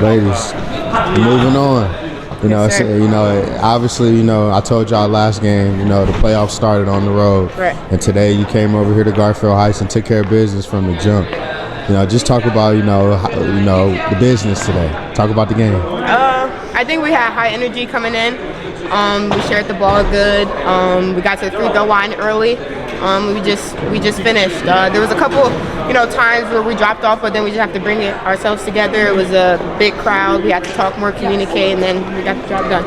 Ladies, moving on. Obviously, I told y'all last game, the playoffs started on the road. Right. And today you came over here to Garfield Heights and took care of business from the jump. Just talk about, the business today. Talk about the game. I think we had high energy coming in. We shared the ball good. We got to the free throw line early. We just finished. There was a couple, times where we dropped off, but then we just have to bring it ourselves together. It was a big crowd. We had to talk more, communicate, and then we got the job done.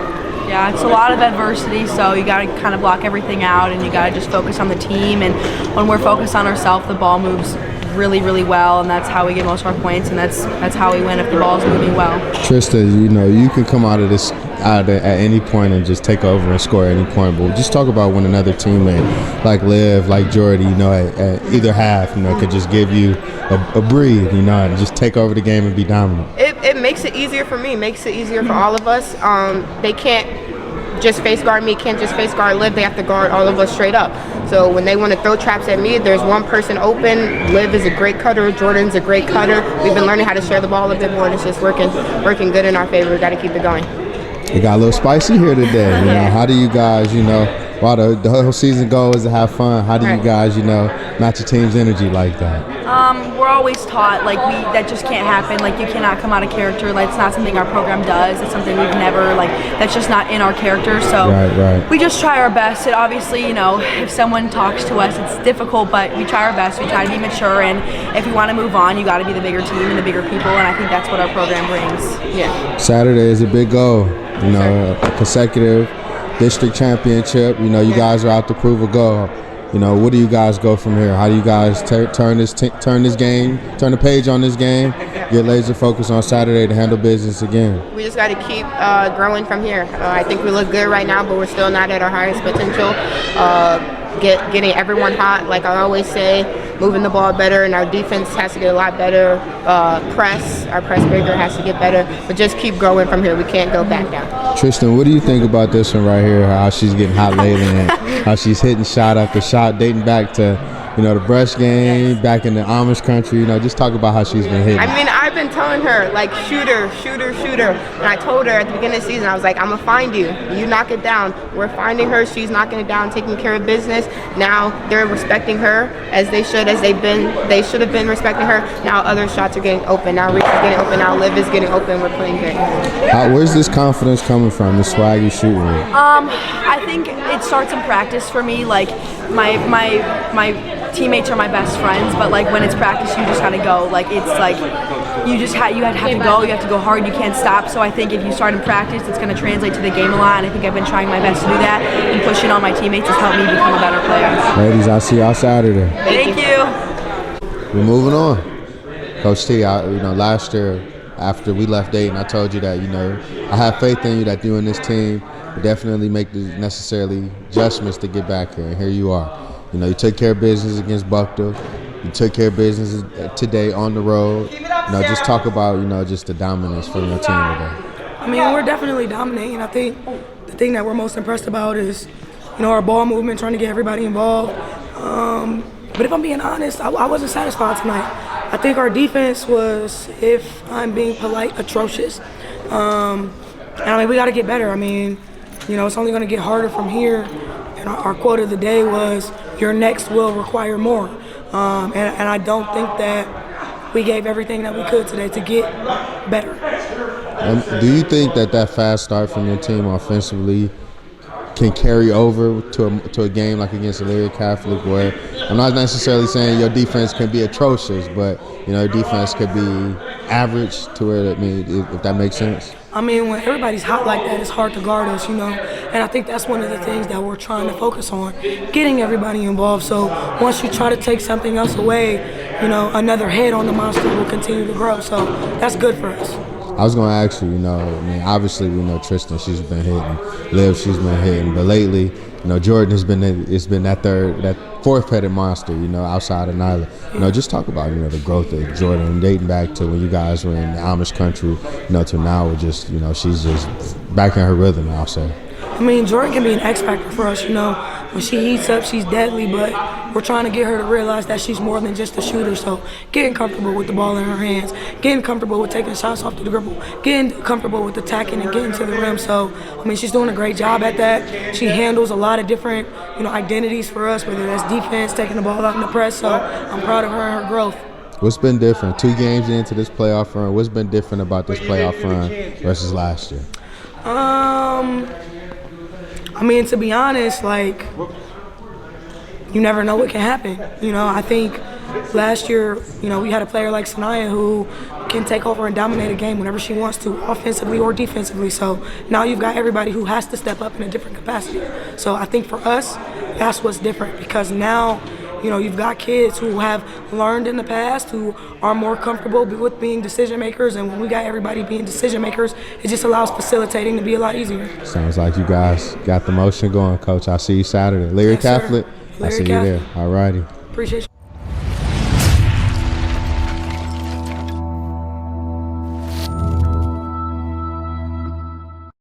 Yeah, it's a lot of adversity, so you got to kind of block everything out, and you got to just focus on the team. And when we're focused on ourselves, the ball moves really, really well, and that's how we get most of our points, and that's how we win if the ball's moving well. Tristan, you can come out at any point and just take over and score at any point, but just talk about when another teammate like Liv, like Jordyn, at either half, could just give you a breathe, and just take over the game and be dominant. It makes it easier for me, makes it easier for all of us. They can't just face guard me, can't just face guard Liv, they have to guard all of us straight up. So when they want to throw traps at me, there's one person open. Liv is a great cutter, Jordyn's a great cutter. We've been learning how to share the ball a bit more, and it's just working good in our favor. We've got to keep it going. It got a little spicy here today. How do you guys, while the whole season goal is to have fun, how do you guys, match your team's energy like that? We're always taught, that just can't happen. You cannot come out of character. It's not something our program does. It's something we've never, that's just not in our character. So right. We just try our best. It obviously, if someone talks to us, it's difficult, but we try our best. We try to be mature, and if you want to move on, you got to be the bigger team and the bigger people, and I think that's what our program brings. Yeah. Saturday is a big goal, a consecutive district championship. You guys are out to prove a goal. What do you guys go from here? How do you guys turn the page on this game, get laser focused on Saturday to handle business again? We just got to keep growing from here. I think we look good right now, but we're still not at our highest potential. Getting everyone hot, like I always say, moving the ball better, and our defense has to get a lot better. Our press bigger has to get better, but just keep growing from here. We can't go back down. Tristan, what do you think about this one right here, how she's getting hot lately and how she's hitting shot after shot, dating back to the brush game, back in the Amish country, just talk about how she's been hitting. I mean, I've been telling her, shooter. And I told her at the beginning of the season, I was like, I'm going to find you. You knock it down. We're finding her. She's knocking it down, taking care of business. Now they're respecting her as they should, they should have been respecting her. Now other shots are getting open. Now Reese is getting open. Now Liv is getting open. We're playing good. Where's this confidence coming from, this swag you shooting with? I think it starts in practice for me. My teammates are my best friends, but when it's practice, you just gotta go. You have to go hard. You can't stop. So I think if you start in practice, it's gonna translate to the game a lot. And I think I've been trying my best to do that, and pushing on my teammates has helped me become a better player. Ladies, I'll see y'all Saturday. Thank you. We're moving on. Coach T, last year after we left Dayton, I told you that I have faith in you that you and this team would definitely make the necessarily adjustments to get back here. And here you are. You took care of business against Buckle. You took care of business today on the road. Just talk about, just the dominance from your team today. I mean, we're definitely dominating. I think the thing that we're most impressed about is, our ball movement, trying to get everybody involved. But if I'm being honest, I wasn't satisfied tonight. I think our defense was, if I'm being polite, atrocious. And we got to get better. It's only going to get harder from here. And our quote of the day was, your next will require more. And I don't think that we gave everything that we could today to get better. Do you think that fast start from your team offensively can carry over to a game like against Elyria Catholic, where I'm not necessarily saying your defense can be atrocious, but your defense could be average to where, if that makes sense? I mean, when everybody's hot like that, it's hard to guard us, and I think that's one of the things that we're trying to focus on, getting everybody involved. So once you try to take something else away, another head on the monster will continue to grow. So that's good for us. I was going to ask you, obviously we know Tristan, she's been hitting. Liv, she's been hitting. But lately, Jordyn has been that fourth-headed monster, outside of Nyla. Just talk about, the growth of Jordyn, dating back to when you guys were in the Amish country, to now we're just, she's just back in her rhythm, I'll say. I mean, Jordyn can be an X factor for us, When she heats up, she's deadly, but we're trying to get her to realize that she's more than just a shooter. So getting comfortable with the ball in her hands, getting comfortable with taking shots off the dribble, getting comfortable with attacking and getting to the rim. So, she's doing a great job at that. She handles a lot of different, identities for us, whether that's defense, taking the ball out in the press. So I'm proud of her and her growth. What's been different? 2 games into this playoff run, what's been different about this playoff run versus last year? To be honest, you never know what can happen. I think last year, we had a player like Sanaya who can take over and dominate a game whenever she wants to, offensively or defensively. So now you've got everybody who has to step up in a different capacity. So I think for us, that's what's different, because now, you've got kids who have learned in the past, who are more comfortable with being decision makers, and when we got everybody being decision makers, it just allows facilitating to be a lot easier. Sounds like you guys got the motion going, Coach. I'll see you Saturday. Elyria Catholic, I'll see you there. All righty. Appreciate you.